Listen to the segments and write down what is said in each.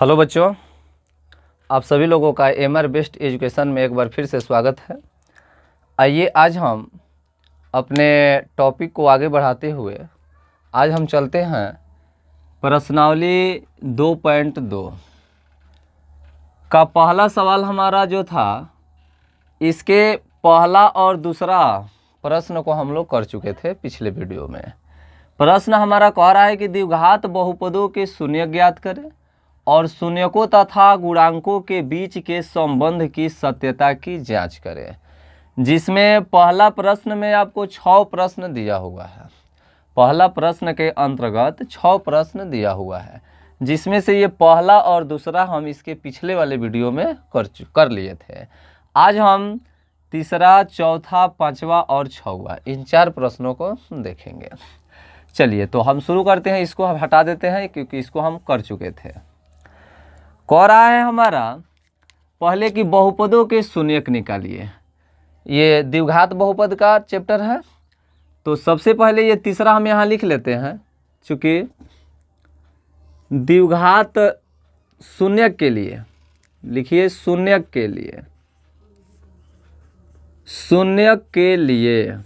Hello बच्चों, आप सभी लोगों का एमआर बेस्ट एजुकेशन में एक बार फिर से स्वागत है। आइए आज हम अपने टॉपिक को आगे बढ़ाते हुए आज हम चलते हैं प्रश्नावली 2.2 का पहला सवाल हमारा जो था, इसके पहला और दूसरा प्रश्न को हम लोग कर चुके थे पिछले वीडियो में। प्रश्न हमारा कह रहा है कि द्विघात बहुपदों के शून्य ज्ञात करें और शून्यकों तथा गुणांकों के बीच के संबंध की सत्यता की जांच करें। जिसमें पहला प्रश्न में आपको 6 प्रश्न दिया हुआ है। पहला प्रश्न के अंतर्गत 6 प्रश्न दिया हुआ है, जिसमें से ये पहला और दूसरा हम इसके पिछले वाले वीडियो में कर लिए थे। आज हम तीसरा, चौथा, पांचवा और छठवां इन 4 प्रश्नों को देखेंगे। चलिए तो हम शुरू करते हैं। इसको हम हटा देते हैं क्योंकि इसको हम कर चुके थे। कह रहा है हमारा पहले कि बहुपदों के शून्यक निकालिए। ये द्विघात बहुपद का चैप्टर है, तो सबसे पहले ये तीसरा हम यहाँ लिख लेते हैं। चूँकि द्विघात शून्यक के लिए लिखिए, शून्यक के लिए, शून्यक के लिए,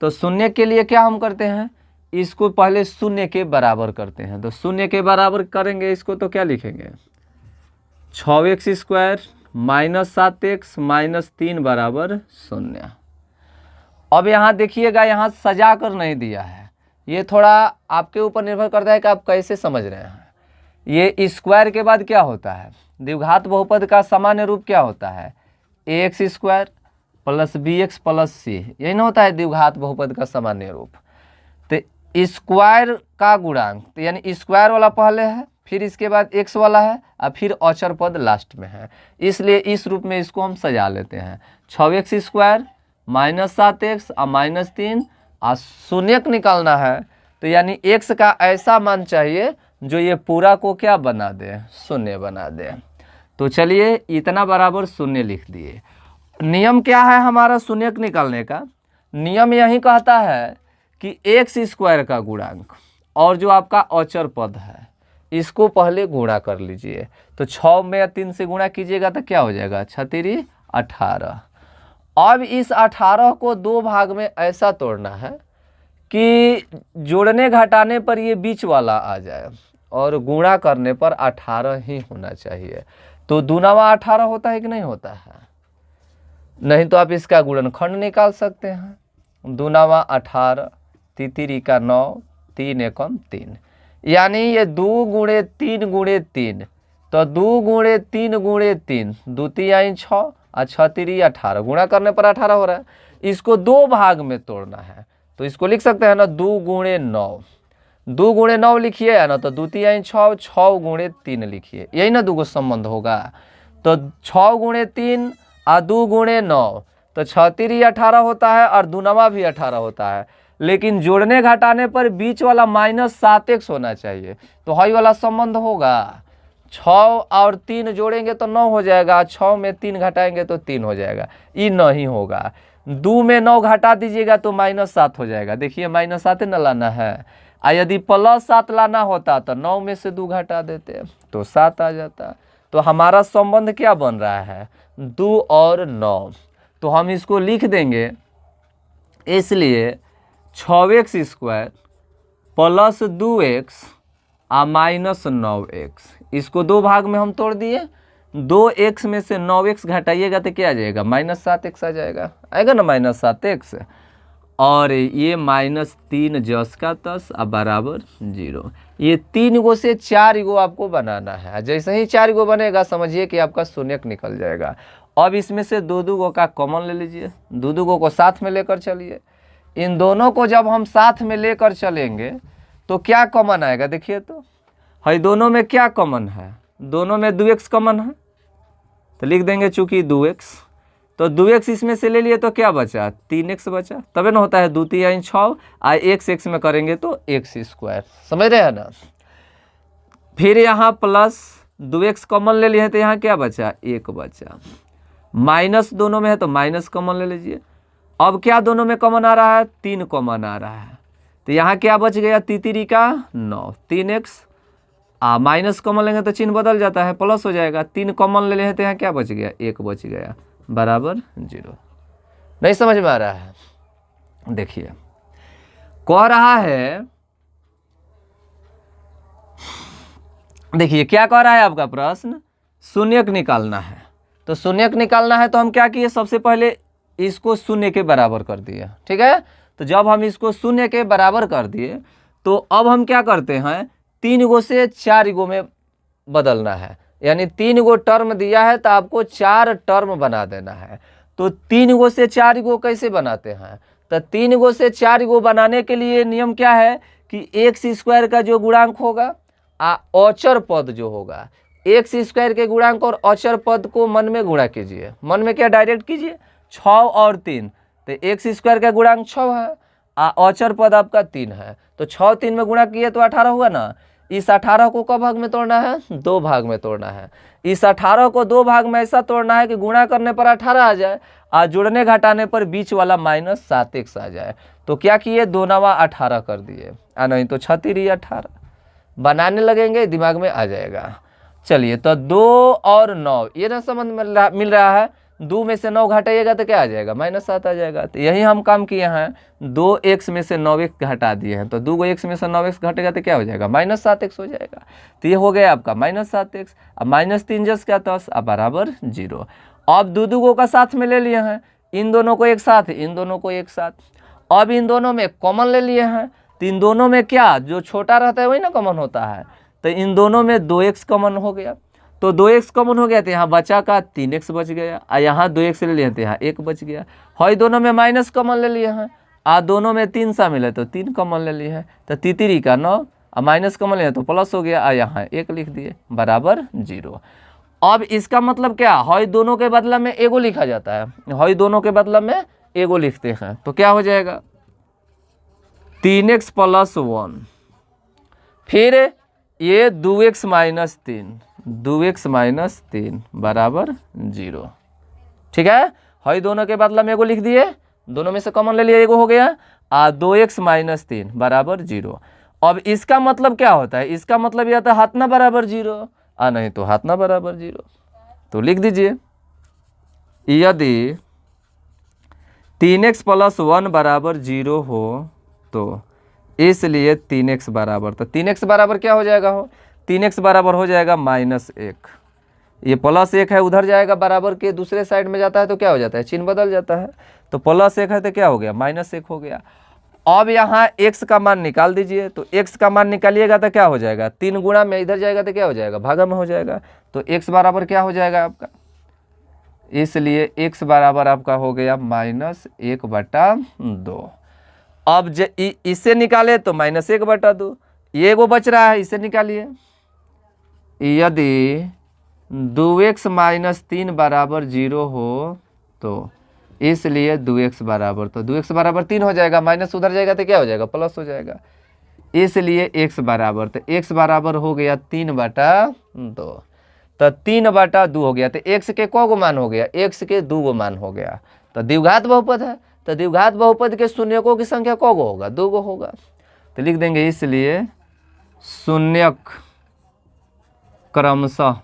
तो शून्य के लिए क्या हम करते हैं, इसको पहले शून्य के बराबर करते हैं। तो शून्य के बराबर करेंगे इसको, तो क्या लिखेंगे, 6x² - 7x - 3 बराबर 0। अब यहाँ देखिएगा, यहाँ सजा कर नहीं दिया है। ये थोड़ा आपके ऊपर निर्भर करता है कि आप कैसे समझ रहे हैं। ये स्क्वायर के बाद क्या होता है, द्विघात बहुपद का सामान्य रूप क्या होता है, ax² + bx + c, यही ना होता है द्विघात बहुपद का सामान्य रूप। तो स्क्वायर का गुणांक, तो यानी स्क्वायर वाला पहले है, फिर इसके बाद x वाला है और फिर अचर पद लास्ट में है। इसलिए इस रूप में इसको हम सजा लेते हैं। 6x² - 7x और -3 और शून्यक निकालना है, तो यानी x का ऐसा मान चाहिए जो ये पूरा को क्या बना दे, शून्य बना दे। तो चलिए इतना बराबर 0 लिख दिए। नियम क्या है हमारा शून्यक निकालने का, नियम यही कहता है कि x² का गुणांक और जो आपका अचर पद है इसको पहले गुणा कर लीजिए। तो 6 में 3 से गुणा कीजिएगा तो क्या हो जाएगा, 6×3 = 18। अब इस 18 को 2 भाग में ऐसा तोड़ना है कि जोड़ने घटाने पर ये बीच वाला आ जाए और गुणा करने पर 18 ही होना चाहिए। तो दूनावा 18 होता है कि नहीं होता है, नहीं तो आप इसका गुणनखंड निकाल सकते हैं। दूनावा 18, तितिरी का 9, 3 एकम 3, यानी ये 2 × 3 × 3, तो 2 × 3 × 3, 2 × 6 और 6 × 18, गुणा करने पर 18 हो रहा है। इसको 2 भाग में तोड़ना है, तो इसको लिख सकते हैं ना 2 × 9, 2 × 9 लिखिए है ना, तो 2 × 6, 6 × 3 लिखिए, यही ना दूगो संबंध होगा। तो 6 × 3 और 2 × 9, तो 6 × 18 होता है और दूनावा भी 18 होता है। लेकिन जोड़ने घटाने पर बीच वाला -7x होना चाहिए, तो हाई वाला संबंध होगा। 6 और 3 जोड़ेंगे तो 9 हो जाएगा, 6 में 3 घटाएंगे तो 3 हो जाएगा, ये नहीं होगा। 2 में 9 घटा दीजिएगा तो -7 हो जाएगा। देखिए -7 न लाना है, और यदि +7 लाना होता तो 9 में से 2 घटा देते तो 7 आ जाता। तो हमारा संबंध क्या बन रहा है, 2 और 9। तो हम इसको लिख देंगे, इसलिए 6x² + 2x और -9x, इसको 2 भाग में हम तोड़ दिए। 2x में से 9x घटाइएगा तो क्या आ जाएगा, -7x आ जाएगा, आएगा ना -7x। और ये -3 जस का तस और बराबर 0। ये 3 गो से 4 गो आपको बनाना है। जैसे ही 4 गो बनेगा समझिए कि आपका शून्यक निकल जाएगा। अब इसमें से 2 गो का कॉमन ले लीजिए, 2 गो को साथ में लेकर चलिए। इन दोनों को जब हम साथ में लेकर चलेंगे तो क्या कॉमन आएगा, देखिए तो है दोनों में क्या कॉमन है, दोनों में 2x कॉमन है, तो लिख देंगे चूंकि 2x, तो 2x इसमें से ले लिए तो क्या बचा, 3x बचा। तबे ना होता है 2 × 6 और x में करेंगे तो x², समझ रहे हैं ना। फिर यहाँ प्लस 2x कॉमन ले लिए तो यहाँ क्या बचा, 1 बचा। माइनस दोनों में है तो माइनस कॉमन ले लीजिए। अब क्या दोनों में कॉमन आ रहा है, 3 कॉमन आ रहा है, तो यहाँ क्या बच गया, तितिरी का 9, 3x माइनस कॉमन लेंगे तो चिन्ह बदल जाता है, प्लस हो जाएगा। 3 कॉमन ले लेते हैं, क्या बच गया, 1 बच गया, बराबर 0। नहीं समझ में आ रहा है? देखिए कह रहा है, देखिए क्या कह रहा है आपका प्रश्न, शून्यक निकालना है। तो शून्यक निकालना है तो हम क्या किए, सबसे पहले इसको शून्य के बराबर कर दिए, ठीक है। तो जब हम इसको शून्य के बराबर कर दिए तो अब हम क्या करते हैं, 3 गो से 4 गो में बदलना है, यानी 3 गो टर्म दिया है तो आपको 4 टर्म बना देना है। तो 3 गो से 4 गो कैसे बनाते हैं, तो 3 गो से 4 गो बनाने के लिए नियम क्या है कि एक्स स्क्वायर का जो गुणांक होगा अचर पद जो होगा, एक्स स्क्वायर के गुणांक और अचर पद को मन में गुणा कीजिए। मन में क्या डायरेक्ट कीजिए, 6 और 3, तो एक्स स्क्वायर का गुणांक 6 है, अचर पद आपका 3 है, तो 6 3 में गुणा किए तो 18 हुआ ना। इस 18 को कब भाग में तोड़ना है, 2 भाग में तोड़ना है। इस 18 को 2 भाग में ऐसा तोड़ना है कि गुणा करने पर 18 आ जाए और जुड़ने घटाने पर बीच वाला -7x आ जाए। तो क्या किए, 2 9 18 कर दिए, नहीं तो 6 3 18 बनाने लगेंगे, दिमाग में आ जाएगा। चलिए तो 2 और 9 ये ना समझ मिल रहा है, 2 में से 9 घटाइएगा तो क्या आ जाएगा, -7 आ जाएगा। तो यही हम काम किए हैं, 2x में से 9x घटा दिए हैं, तो 2 x में से 9x घटेगा तो क्या हो जाएगा, -7x हो जाएगा। तो ये हो गया आपका -7x। अब -3 जस क्या 10, अब बराबर 0। अब 2 गो का साथ में ले लिए हैं, इन दोनों को एक साथ, इन दोनों को एक साथ। अब इन दोनों में कॉमन ले लिए हैं, तो इन दोनों में क्या, जो छोटा रहता है वही ना कॉमन होता है। तो इन दोनों में 2x कॉमन हो गया, तो 2x कॉमन हो गया तो यहाँ बचा का 3x बच गया, और यहाँ 2x ले लिए तो यहाँ 1 बच गया। और दोनों में माइनस कॉमन ले लिए हैं, दोनों में 3 शामिल है तो 3 कॉमन ले लिए हैं, तो 3 का 9 और माइनस कॉमन ले तो प्लस हो गया, और यहाँ 1 लिख दिए, बराबर 0। अब इसका मतलब क्या, हॉय दोनों के बदला में एगो लिखा जाता है, हॉय दोनों के बदला में एगो लिखते हैं, तो क्या हो जाएगा 3x + 1, फिर ये 2x - 3, 2x - 3 बराबर 0, ठीक है। हॉय दोनों के बदला में एगो लिख दिए, दोनों में से कॉमन ले लिए, एगो हो गया, 2x - 3 बराबर 0। अब इसका मतलब क्या होता है, इसका मतलब यह था हाथ ना बराबर 0, नहीं तो हाथ ना बराबर 0। तो लिख दीजिए, यदि 3x + 1 बराबर 0 हो तो इसलिए 3x बराबर, तो 3x बराबर क्या हो जाएगा, 3x बराबर हो जाएगा -1। ये +1 है, उधर जाएगा बराबर के दूसरे साइड में जाता है तो क्या हो जाता है, चिन्ह बदल जाता है। तो +1 है तो क्या हो गया, -1 हो गया। अब यहाँ x का मान निकाल दीजिए, तो x का मान निकालिएगा तो क्या हो जाएगा, 3 गुणा में इधर जाएगा तो क्या हो जाएगा, भागा में हो जाएगा। तो x बराबर क्या हो जाएगा आपका, इसलिए x बराबर आपका हो गया -1/2। अब इससे निकाले तो -1/2, ये वो बच रहा है, इसे निकालिए। यदि 2x - 3 बराबर 0 हो तो इसलिए 2x बराबर, तो 2x बराबर 3 हो जाएगा, माइनस उधर जाएगा तो क्या हो जाएगा, प्लस हो जाएगा। इसलिए x बराबर, तो x बराबर हो गया 3/2, तो 3/2 हो गया। तो x के कौ गो मान हो गया, x के 2 गो मान हो गया। तो द्विघात बहुपद है, तो द्विघात बहुपद के शून्यकों की संख्या कौ गो होगा, 2 गो होगा। तो लिख देंगे इसलिए शून्यक क्रमशः,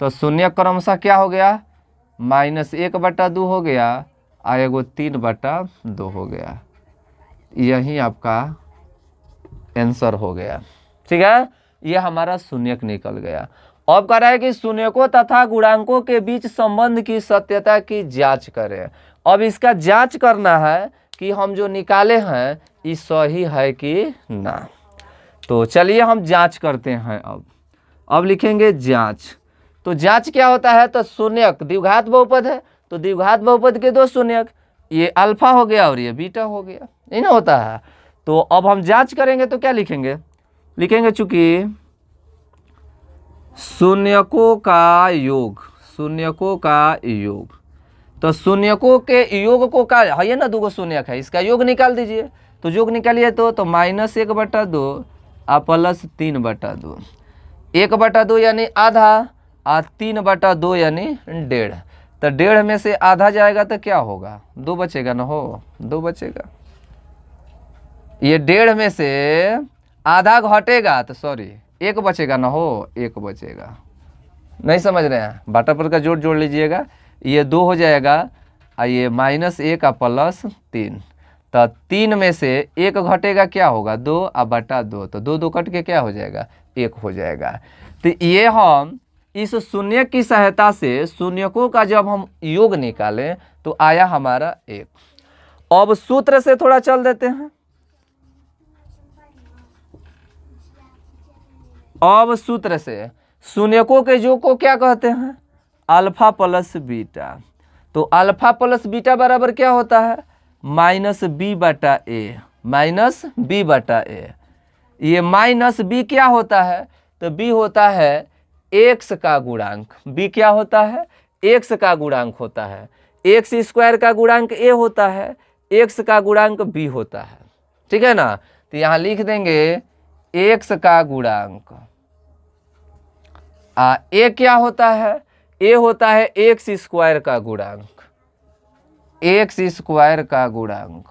तो शून्यक क्रमशः क्या हो गया, -1/2 हो गया, और एगो 3/2 हो गया। यही आपका आंसर हो गया, ठीक है। ये हमारा शून्यक निकल गया। अब कह रहा है कि शून्यकों तथा गुणांकों के बीच संबंध की सत्यता की जांच करें। अब इसका जांच करना है कि हम जो निकाले हैं ये सही है कि ना। तो चलिए हम जांच करते हैं। अब लिखेंगे जांच। तो जांच क्या होता है, तो शून्यक द्विघात बहुपद है, तो द्विघात बहुपद के 2 शून्यक, ये अल्फा हो गया और ये बीटा हो गया, नहीं ना होता है। तो अब हम जांच करेंगे तो क्या लिखेंगे, चूंकि शून्यकों का योग, शून्यकों का योग, तो शून्यकों के योग को का है ना, 2 गो शून्यक है, इसका योग निकाल दीजिए। तो योग निकालिए तो -1/2 प्लस 3/2, 1/2 यानी आधा, 3/2 यानी 1.5। तो 1.5 में से आधा जाएगा तो क्या होगा, 2 बचेगा ना, हो 2 बचेगा। ये 1.5 में से आधा घटेगा तो सॉरी एक बचेगा ना हो, एक बचेगा। नहीं समझ रहे हैं, बटा पर का जोड़ लीजिएगा, ये 2 हो जाएगा और ये -1 और +3, तो 3 में से 1 घटेगा, क्या होगा 2 और बटा 2, तो 2 कट के क्या हो जाएगा 1 हो जाएगा। तो ये हम इस शून्य की सहायता से शून्यकों का जब हम योग निकालें तो आया हमारा 1। अब सूत्र से थोड़ा चल देते हैं। अब सूत्र से शून्यकों के योग को क्या कहते हैं, अल्फा प्लस बीटा। तो अल्फा प्लस बीटा बराबर क्या होता है, -b बटा ए, -b बटा ए। ये -b क्या होता है, तो b होता है x का गुणांक। b क्या होता है, x का गुणांक होता है। x स्क्वायर का गुणांक a होता है, x का गुणांक b होता है, ठीक है ना। तो यहाँ लिख देंगे x का गुणांक, a क्या होता है, a होता है x स्क्वायर का गुणांक, x स्क्वायर का गुणांक।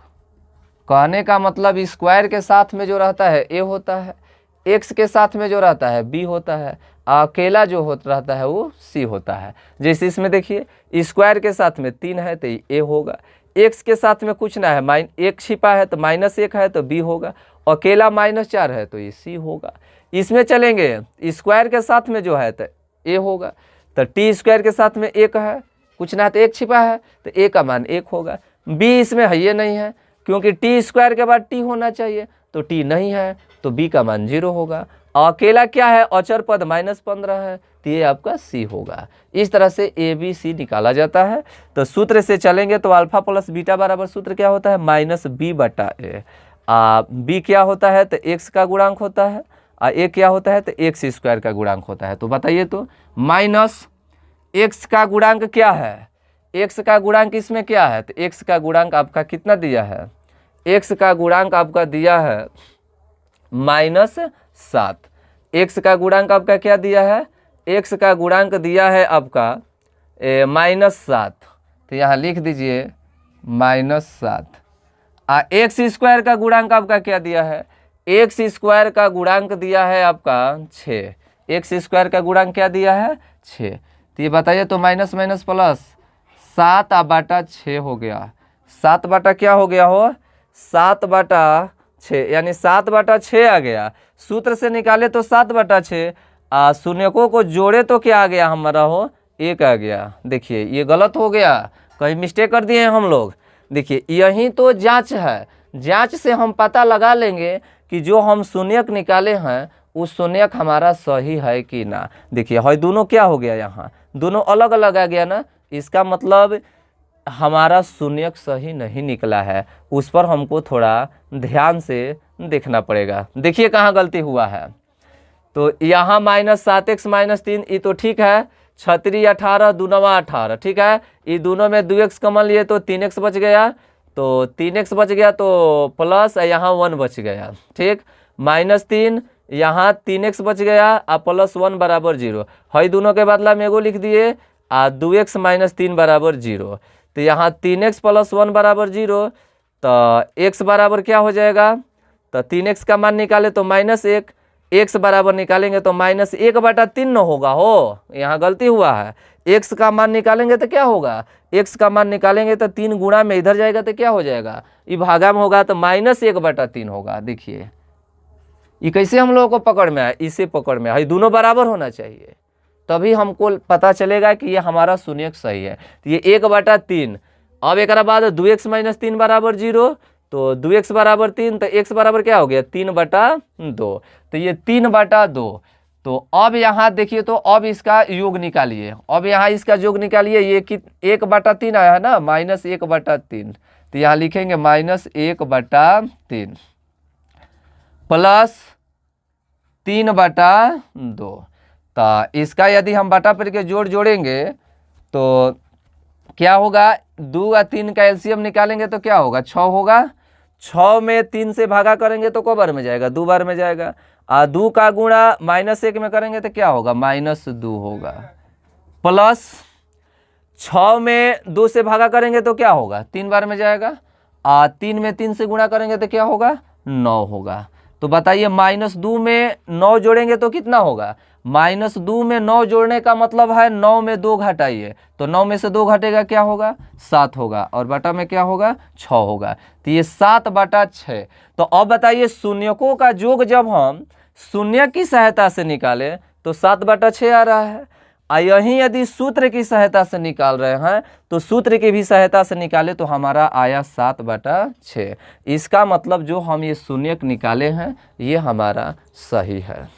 कहने का मतलब स्क्वायर के साथ में जो रहता है a होता है, x के साथ में जो रहता है b होता है, अकेला जो रहता है वो c होता है। जैसे इसमें देखिए स्क्वायर के साथ में 3 है तो a होगा, x के साथ में कुछ ना है, 1 छिपा है तो -1 है तो b होगा, अकेला -4 है तो ये c होगा। इसमें चलेंगे स्क्वायर के साथ में जो है तो a होगा, तो टी स्क्वायर के साथ में 1 है, कुछ ना है तो 1 छिपा है तो a का मान 1 होगा। b इसमें है ये नहीं है, क्योंकि टी स्क्वायर के बाद t होना चाहिए, तो t नहीं है तो b का मान 0 होगा। अकेला क्या है, अचर पद -15 है, तो ये आपका c होगा। इस तरह से a b c निकाला जाता है। तो सूत्र से चलेंगे तो अल्फा प्लस बीटा बराबर सूत्र क्या होता है, -b बटा ए। b क्या होता है तो x का गुणांक होता है, और a क्या होता है तो x स्क्वायर का गुणांक होता है। तो बताइए तो -x का गुणांक क्या है, x का गुणांक इसमें क्या है, तो x का गुणांक आपका कितना दिया है, x का गुणांक आपका दिया है -7। x का गुणांक आपका क्या दिया है, x का गुणांक दिया है आपका -7, तो यहाँ लिख दीजिए -7। x स्क्वायर का गुणांक आपका क्या दिया है, x स्क्वायर का गुणांक दिया है आपका 6। x स्क्वायर का गुणांक क्या दिया है 6। तो ये बताइए तो माइनस माइनस प्लस 7 बटा 6 हो गया। 7 बटा क्या हो गया हो, 7 बटा 6, यानी 7 बटा 6 आ गया। सूत्र से निकाले तो 7 बटा 6, शून्यकों को जोड़े तो क्या आ गया हमारा हो 1 आ गया। देखिए ये गलत हो गया, कहीं मिस्टेक कर दिए हैं हम लोग। देखिए यही तो जांच है, जांच से हम पता लगा लेंगे कि जो हम शून्यक निकाले हैं उस शून्यक हमारा सही है कि ना। देखिए है दोनों क्या हो गया, यहाँ दोनों अलग अलग आ गया ना, इसका मतलब हमारा शून्यक सही नहीं निकला है। उस पर हमको थोड़ा ध्यान से देखना पड़ेगा। देखिए कहाँ गलती हुआ है, तो यहाँ -7x -3 ये तो ठीक है, 36 18 दूनवा 18 ठीक है। ये दोनों में 2x कॉमन लिए तो 3x बच गया, तो 3x बच गया तो प्लस यहाँ 1 बच गया, ठीक। -3 यहाँ 3x बच गया और +1 बराबर 0। है दोनों के बदला में एगो लिख दिए 2x -3 बराबर 0। तो यहाँ 3x + 1 बराबर 0, तो x बराबर क्या हो जाएगा, तो 3x का मान निकाले तो -1, x बराबर निकालेंगे तो -1 बटा 3 न होगा हो, यहाँ गलती हुआ है। x का मान निकालेंगे तो क्या होगा, x का मान निकालेंगे तो 3 गुणा में इधर जाएगा तो क्या हो जाएगा, ये भागा में होगा तो -1 बटा 3 होगा। देखिए ये कैसे हम लोगों को पकड़ में आया, इसे पकड़ में आया, दोनों बराबर होना चाहिए तभी हमको पता चलेगा कि ये हमारा शून्यक सही है। तो ये 1 बटा 3, अब एक बाद 2x -3 बराबर 0, तो 2x बराबर 3, तो x बराबर क्या हो गया 3 बटा 2, तो ये 3 बटा 2। तो अब यहाँ देखिए, तो अब इसका योग निकालिए, अब यहाँ इसका योग निकालिए, ये 1 बटा 3 आया है ना, -1 बटा 3, तो यहाँ लिखेंगे -1 बटा 3 प्लस 3 बटा 2। तो इसका यदि हम बटा पर के जोड़ेंगे तो क्या होगा, 2 और 3 का एलसीएम निकालेंगे तो क्या होगा 6 होगा। 6 में 3 से भागा करेंगे तो क बार में जाएगा, 2 बार में जाएगा। 2 का गुणा -1 में करेंगे तो क्या होगा -2 होगा, प्लस 6 में 2 से भागा करेंगे तो क्या होगा 3 बार में जाएगा। 3 में 3 से गुणा करेंगे तो क्या होगा 9 होगा। तो बताइए -2 में 9 जोड़ेंगे तो कितना होगा? -2 में 9 जोड़ने का मतलब है 9 में 2 घटाइए, तो 9 में से 2 घटेगा क्या होगा? 7 होगा, और बटा में क्या होगा? 6 होगा। तो ये 7/6। तो अब बताइए शून्यकों का योग जब हम शून्य की सहायता से निकालें तो 7/6 आ रहा है। यहीं यदि सूत्र की सहायता से निकाल रहे हैं तो सूत्र की भी सहायता से निकाले तो हमारा आया 7/6। इसका मतलब जो हम ये शून्यक निकाले हैं ये हमारा सही है।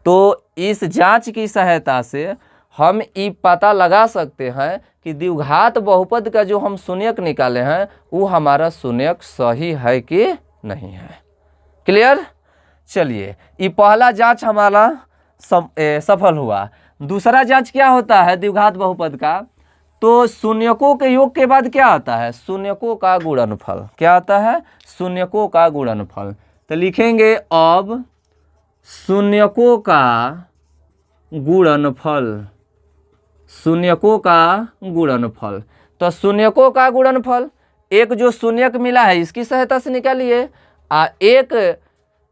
तो इस जांच की सहायता से हम ये पता लगा सकते हैं कि द्विघात बहुपद का जो हम शून्यक निकाले हैं वो हमारा शून्यक सही है कि नहीं है। क्लियर? चलिए, ये पहला जांच हमारा सफल हुआ। दूसरा जांच क्या होता है द्विघात बहुपद का? तो शून्यकों के योग के बाद क्या आता है? शून्यकों का गुणनफल। क्या आता है? शून्यकों का गुणनफल। तो लिखेंगे अब शून्यकों का गुणनफल। शून्यकों का गुणनफल। तो शून्यकों का गुणनफल, एक जो शून्यक मिला है इसकी सहायता से निकालिए, एक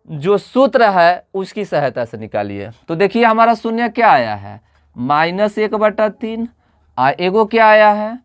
जो सूत्र है उसकी सहायता से निकालिए। तो देखिए हमारा शून्य क्या आया है? -1/3। एगो क्या आया है?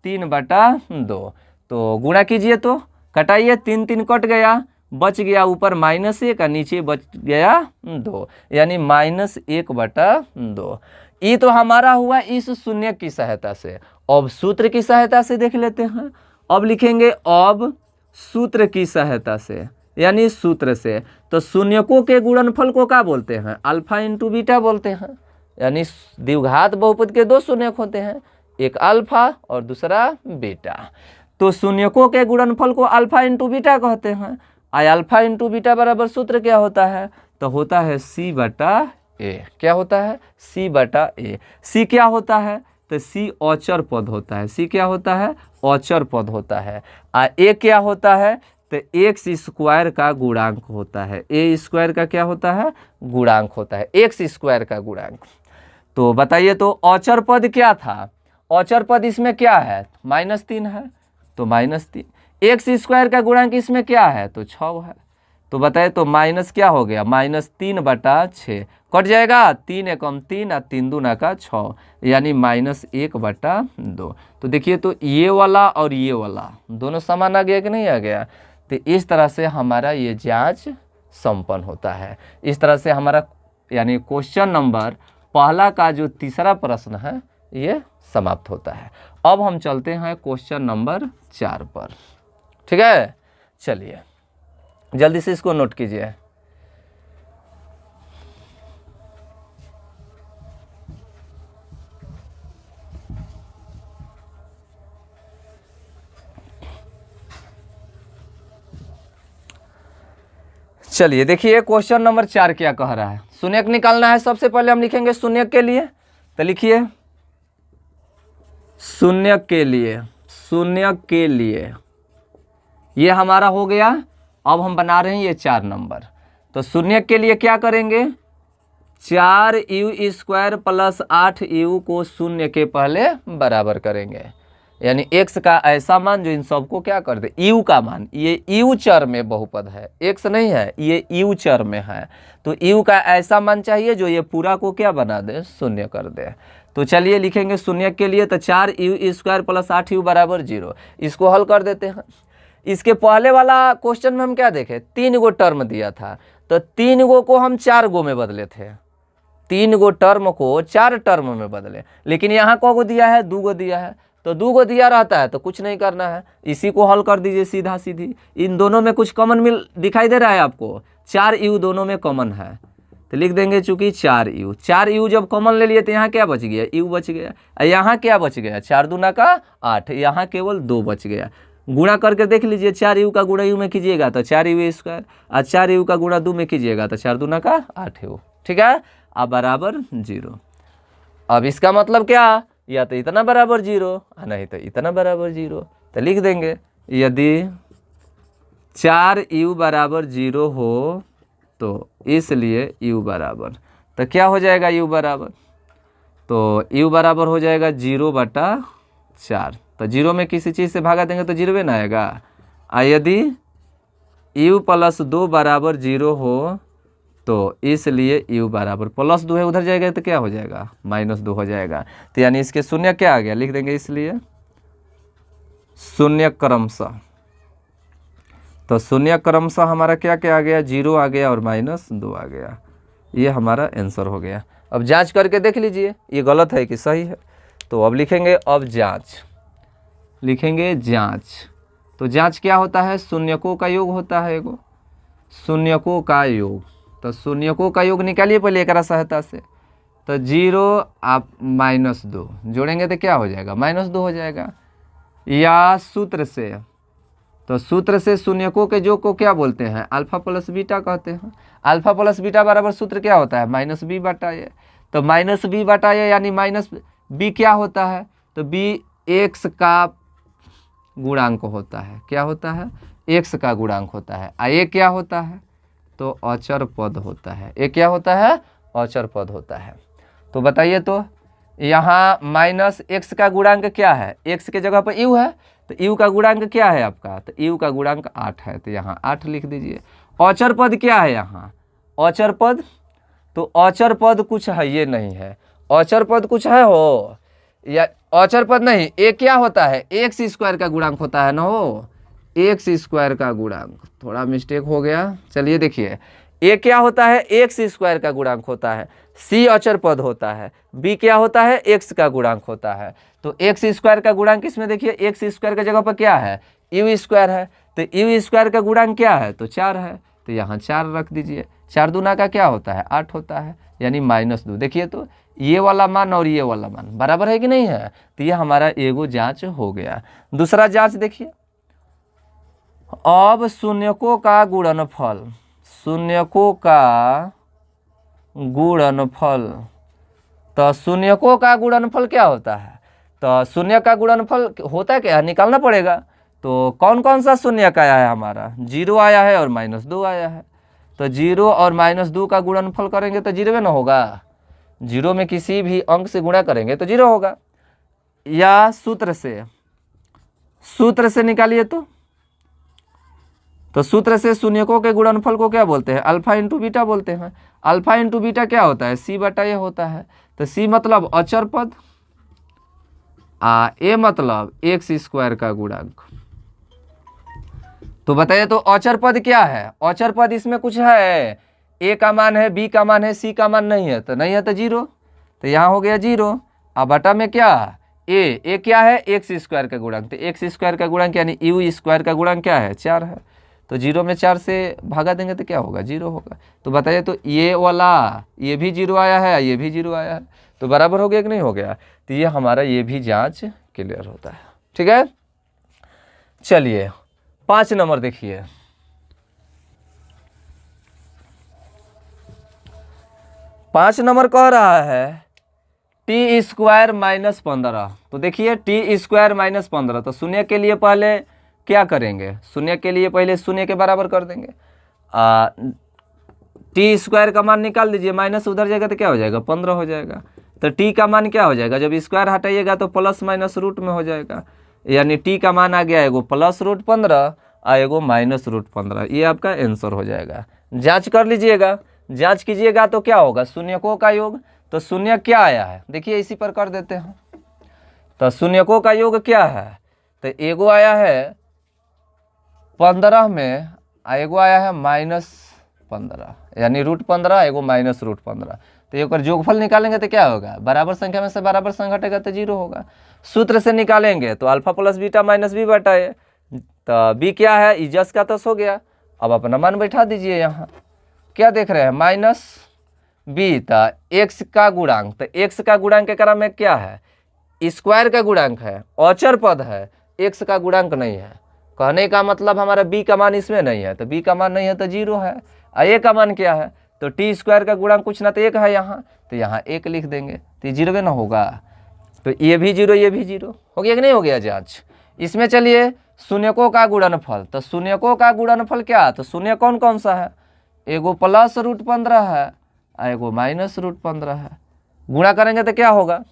3/2। तो गुणा कीजिए, तो कटाइए, 3 3 कट गया, बच गया ऊपर -1 और नीचे बच गया 2, यानी -1/2। ये तो हमारा हुआ इस शून्य की सहायता से। अब सूत्र की सहायता से देख लेते हैं। अब लिखेंगे अब सूत्र की सहायता से, यानी सूत्र से। तो शून्यकों के गुणनफल को क्या बोलते हैं? अल्फा इंटू बीटा बोलते हैं। यानी द्विघात बहुपद के 2 शून्यक होते हैं, एक अल्फा और दूसरा बीटा। तो शून्यकों के गुणनफल को अल्फा इंटू बीटा कहते हैं। अल्फा इंटू बीटा बराबर सूत्र क्या होता है? तो होता है C/A। क्या होता है? C/A। C क्या होता है? तो C औचर पद होता है। C क्या होता है? औचर पद होता है। A क्या होता है? तो x स्क्वायर का गुणांक होता है। a स्क्वायर का क्या होता है? गुणांक होता है, x स्क्वायर का गुणांक। तो बताइए, तो औचर पद क्या था? औचर पद इसमें क्या है? -3 है, तो -3। एक्स स्क्वायर का गुणांक इसमें क्या है? तो 6 है। तो बताइए, तो माइनस क्या हो गया? -3/6 कट जाएगा, 3 एकम 3 और 3 दूना का 6, यानी -1/2। तो देखिए, तो ये वाला और ये वाला दोनों समान आ गया कि नहीं आ गया? तो इस तरह से हमारा ये जांच संपन्न होता है। इस तरह से हमारा यानी क्वेश्चन नंबर पहला का जो तीसरा प्रश्न है ये समाप्त होता है। अब हम चलते हैं क्वेश्चन नंबर 4 पर। ठीक है, चलिए जल्दी से इसको नोट कीजिए। चलिए देखिए क्वेश्चन नंबर 4 क्या कह रहा है। शून्यक निकालना है। सबसे पहले हम लिखेंगे शून्यक के लिए। तो लिखिए शून्यक के लिए, शून्यक के लिए ये हमारा हो गया। अब हम बना रहे हैं ये 4 नंबर। तो शून्यक के लिए क्या करेंगे? 4u² प्लस 8u को शून्य के पहले बराबर करेंगे, यानी x का ऐसा मान जो इन सबको क्या कर दे? u का मान। ये u चर में बहुपद है, x नहीं है, ये u चर में है। तो u का ऐसा मान चाहिए जो ये पूरा को क्या बना दे? शून्य कर दे। तो चलिए लिखेंगे शून्य के लिए। तो 4u² प्लस 8u बराबर 0। इसको हल कर देते हैं। इसके पहले वाला क्वेश्चन में हम क्या देखे? 3 गो टर्म दिया था, तो 3 गो को हम 4 गो में बदले थे। 3 गो टर्म को 4 टर्म में बदले, लेकिन यहाँ को गो दिया है? 2 गो दिया है। तो 2 गो दिया रहता है तो कुछ नहीं करना है, इसी को हल कर दीजिए सीधा सीधी। इन दोनों में कुछ कॉमन दिखाई दे रहा है आपको? 4u दोनों में कॉमन है, तो लिख देंगे चूंकि 4u। 4u जब कॉमन ले लिए तो यहाँ क्या बच गया? u बच गया। यहाँ क्या बच गया? 4 दूना का 8, यहाँ केवल 2 बच गया। गुणा करके देख लीजिए, 4u का गुणा u में कीजिएगा तो 4u² और 4u का गुणा 2 में कीजिएगा तो 4 दूना का 8u। ठीक है, अब बराबर 0। अब इसका मतलब क्या? या तो इतना बराबर 0 नहीं तो इतना बराबर 0। तो लिख देंगे यदि 4u बराबर 0 हो तो इसलिए u बराबर, तो क्या हो जाएगा u बराबर? तो u बराबर हो जाएगा 0/4। तो 0 में किसी चीज़ से भागा देंगे तो 0 ना आएगा। यदि u प्लस 2 बराबर 0 हो तो इसलिए u बराबर +2 है, उधर जाएगा तो क्या हो जाएगा -2 हो जाएगा। तो यानी इसके शून्य क्या आ गया लिख देंगे, इसलिए शून्य क्रमशः। तो शून्य क्रमशः हमारा क्या क्या आ गया, 0 आ गया और -2 आ गया। ये हमारा आंसर हो गया। अब जांच करके देख लीजिए ये गलत है कि सही है। तो अब लिखेंगे अब जांच, लिखेंगे जांच। तो जांच क्या होता है, शून्यकों का योग होता है एगो, शून्यकों का योग। तो शून्यकों का योग निकालिए पहले एक सहायता से। तो 0 आप -2 जोड़ेंगे तो क्या हो जाएगा, -2 हो जाएगा। या सूत्र से, तो सूत्र से शून्यकों के योग को क्या बोलते हैं, अल्फा प्लस बीटा कहते हैं। अल्फा प्लस बीटा बराबर सूत्र क्या होता है, -b/a। तो -b/a यानी -b क्या होता है, तो b x का गुणांक होता है। क्या होता है, x का गुणांक होता है। a क्या होता है, तो अचर पद होता है। a क्या होता है, अचर पद होता है। तो बताइए तो यहाँ -x का गुणांक क्या है, x के जगह पर u है, तो u का गुणांक क्या है आपका, तो u का गुणांक 8 है। तो यहाँ 8 लिख दीजिए। अचर पद क्या है यहाँ, अचर पद, तो अचर पद कुछ है ये नहीं है, अचर पद कुछ है हो या अचर पद नहीं। ए क्या होता है, x² का गुणांक होता है ना हो, x² का गुणांक। थोड़ा मिस्टेक हो गया, चलिए देखिए ए क्या होता है, x² का गुणांक होता है। सी अचर पद होता है। बी क्या होता है, x का गुणांक होता है। तो x² का गुणांक इसमें देखिए, x² की जगह पर क्या है, u² है। तो u² का गुणांक क्या है, तो 4 है। तो यहाँ 4 रख दीजिए। 4 दूना का क्या होता है, 8 होता है, यानी -2। देखिए तो ये वाला मान और ये वाला मान बराबर है कि नहीं है। तो ये हमारा एगो जांच हो गया। दूसरा जांच देखिए, अब शून्यकों का गुणनफल, शून्यकों का गुणनफल। तो शून्यकों का गुणनफल क्या होता है, तो शून्य का गुणनफल होता है क्या, निकालना पड़ेगा। तो कौन कौन सा शून्य का आया है हमारा, 0 आया है और -2 आया है। तो 0 और -2 का गुणनफल करेंगे तो 0 में ना होगा, 0 में किसी भी अंक से गुणा करेंगे तो 0 होगा। या सूत्र से, सूत्र से निकालिए तो सूत्र से शून्यकों के गुणनफल को क्या बोलते हैं, अल्फा इंटू बीटा बोलते हैं। अल्फा इंटू बीटा क्या होता है, c/a होता है। तो c मतलब अचर पद, a मतलब x² का गुणांक। तो बताइए तो अचर पद क्या है, अचर पद इसमें कुछ है, a का मान है, b का मान है, c का मान नहीं है, तो नहीं है तो 0। तो यहाँ हो गया 0। अब बटा में क्या, a क्या है, x² का गुणांक। तो x² का गुणांक यानी u² का गुणांक क्या है, 4 है। तो 0 में 4 से भागा देंगे तो क्या होगा, 0 होगा। तो बताइए तो ये वाला, ये भी 0 आया है, ये भी 0 आया है, तो बराबर हो गया कि नहीं हो गया। तो ये हमारा ये भी जांच क्लियर होता है। ठीक है, चलिए 5 नंबर देखिए। 5 नंबर कह रहा है t² -15। तो देखिए t² -15, तो शून्य के लिए पहले क्या करेंगे, शून्य के लिए पहले शून्य के बराबर कर देंगे। t² का मान निकाल दीजिए, माइनस उधर जाएगा तो क्या हो जाएगा, 15 हो जाएगा। तो t का मान क्या हो जाएगा, जब स्क्वायर हटाइएगा तो प्लस माइनस रूट में हो जाएगा। यानी t का मान आ गया एगो +√15 और एगो -√15। ये आपका आंसर हो जाएगा। जांच कर लीजिएगा, जांच कीजिएगा तो क्या होगा, शून्यकों का योग। तो शून्य क्या आया है, देखिए इसी पर कर देते हैं। तो शून्यकों का योग क्या है, तो एगो आया है 15 में, एगो आया है -15 यानी √15, एगो -√15। तो एक जोगफल निकालेंगे तो क्या होगा, बराबर संख्या में से बराबर संख्या हटेगा तो 0 होगा। सूत्र से निकालेंगे तो अल्फा प्लस बीटा -b/a। तो b क्या है, इजस का तस हो गया। अब अपना मान बैठा दीजिए। यहाँ क्या देख रहे हैं, -b। तो x का गुणांक, तो x का गुणांक के क्रम में क्या है, स्क्वायर का गुणांक है, अचर पद है, x का गुणांक नहीं है। कहने का मतलब हमारा b का मान इसमें नहीं है, तो b का मान नहीं है तो 0 है। a का मान क्या है, तो t² का गुणांक कुछ ना तो 1 है यहाँ, तो यहाँ 1 लिख देंगे तो 0 ना होगा। तो ये भी 0, ये भी 0 हो गया कि नहीं हो गया जांच। इसमें चलिए शून्यकों का गुणनफल। तो शून्यकों का गुणनफल क्या, तो शून्य कौन कौन सा है, एगो +√15 है और एगो -√15 है। गुणा करेंगे तो क्या होगा,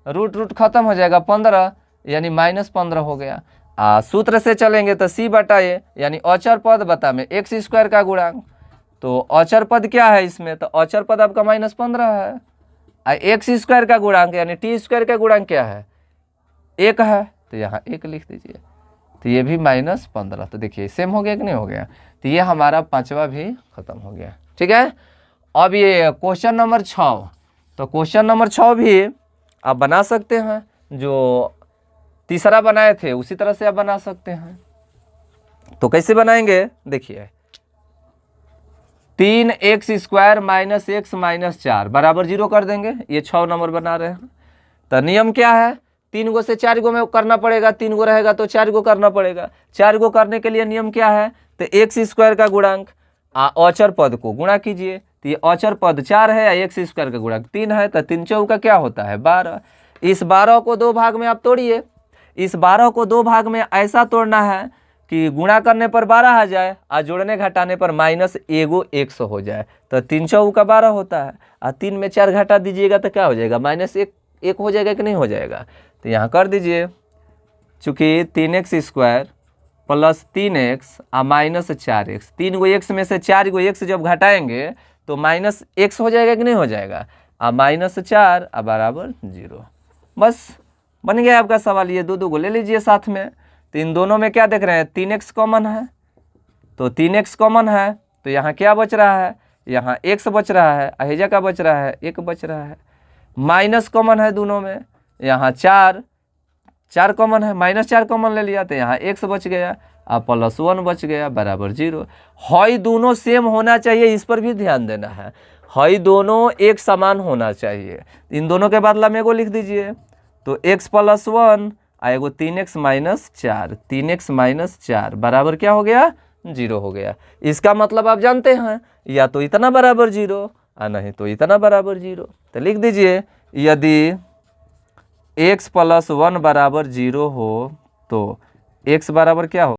रूट खत्म हो जाएगा, 15 यानी -15 हो गया। सूत्र से चलेंगे तो c बटा a यानी अचर पद बता में एक्स स्क्वायर का गुणांक। तो अचर पद क्या है इसमें, तो अचर पद आपका -15 है। एक्स स्क्वायर का गुणांक यानी टी स्क्वायर का गुणांक क्या है, 1 है, तो यहाँ 1 लिख दीजिए। तो ये भी -15, तो देखिए सेम हो गया कि नहीं हो गया। तो ये हमारा 5वां भी खत्म हो गया। ठीक है, अब ये क्वेश्चन नंबर 6, तो क्वेश्चन नंबर 6 भी आप बना सकते हैं, जो तीसरा बनाए थे उसी तरह से आप बना सकते हैं। तो कैसे बनाएंगे, देखिए 3x² - x - 4 बराबर 0 कर देंगे। ये 6 नंबर बना रहे हैं। तो नियम क्या है, 3 गो से 4 गो में करना पड़ेगा, 3 गो रहेगा तो 4 गो करना पड़ेगा। 4 गो करने के लिए नियम क्या है, तो x² का गुणांक अचर पद को गुणा कीजिए। तो ये अचर पद 4 है, x² का गुणांक 3 है, तो 3 चौका क्या होता है 12। इस 12 को 2 भाग में आप तोड़िए। इस 12 को 2 भाग में ऐसा तोड़ना है कि गुणा करने पर 12 आ जाए और जोड़ने घटाने पर -1 हो जाए। तो 3 चौका 12 होता है, और 3 में 4 घटा दीजिएगा तो क्या हो जाएगा, -1 हो जाएगा कि नहीं हो जाएगा। तो यहाँ कर दीजिए, चूँकि 3x² + 3x और -4x, 3 गो x में से 4 गो x जब घटाएंगे तो -x हो जाएगा कि नहीं हो जाएगा, और -4 बराबर 0। बस बन गया आपका सवाल। ये 2 को ले लीजिए साथ में। तो इन दोनों में क्या देख रहे हैं, 3x कॉमन है, तो 3x कॉमन है, तो यहाँ क्या बच रहा है, यहाँ x बच रहा है, अहिजा का बच रहा है 1 बच रहा है। माइनस कॉमन है दोनों में, यहाँ 4 कॉमन है, -4 कॉमन ले लिया तो यहाँ x बच गया और +1 बच गया बराबर 0। हई दोनों सेम होना चाहिए, इस पर भी ध्यान देना है। हई दोनों एक समान होना चाहिए। इन दोनों के बदला में एगो लिख दीजिए, तो x + 1 एगो 3x - 4, 3x - 4 बराबर क्या हो गया, 0 हो गया। इसका मतलब आप जानते हैं, या तो इतना बराबर 0 और नहीं तो इतना बराबर 0। तो लिख दीजिए, यदि x + 1 बराबर 0 हो तो x बराबर क्या हो,